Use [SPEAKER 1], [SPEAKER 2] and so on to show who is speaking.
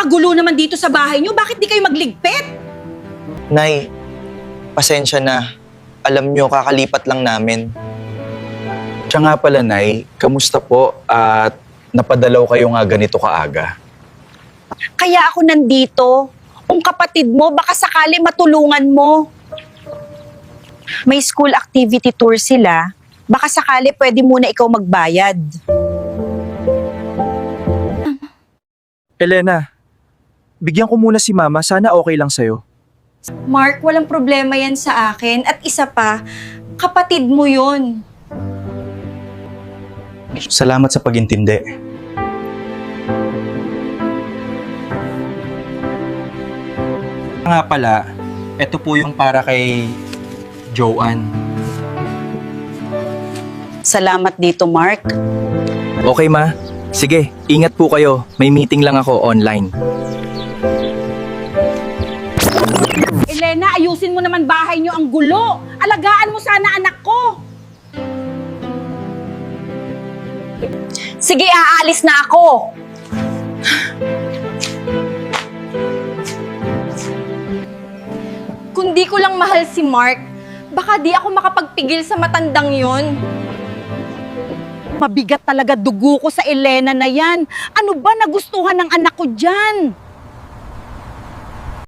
[SPEAKER 1] Napakagulo naman dito sa bahay niyo. Bakit di kayo magligpit?
[SPEAKER 2] Nay, pasensya na. Alam nyo, kakalipat lang namin.
[SPEAKER 3] Siya nga pala, Nay, kamusta po at napadalaw kayo nga ganito kaaga?
[SPEAKER 1] Kaya ako nandito. Kung kapatid mo, baka sakali matulungan mo. May school activity tour sila. Baka sakali pwede muna ikaw magbayad.
[SPEAKER 4] Elena, bigyan ko muna si Mama. Sana okay lang sa'yo.
[SPEAKER 1] Mark, walang problema yan sa akin. At isa pa, kapatid mo yun.
[SPEAKER 3] Salamat sa pag-intindi.
[SPEAKER 4] Nga pala, ito po yung para kay Joanne.
[SPEAKER 1] Salamat dito, Mark.
[SPEAKER 4] Okay, Ma. Sige, ingat po kayo. May meeting lang ako online.
[SPEAKER 1] Elena, ayusin mo naman bahay niyo, ang gulo. Alagaan mo sana anak ko. Sige, aalis na ako. Kung di ko lang mahal si Mark, baka di ako makapagpigil sa matandang yon. Mabigat talaga dugo ko sa Elena na yan. Ano ba nagustuhan ng anak ko dyan?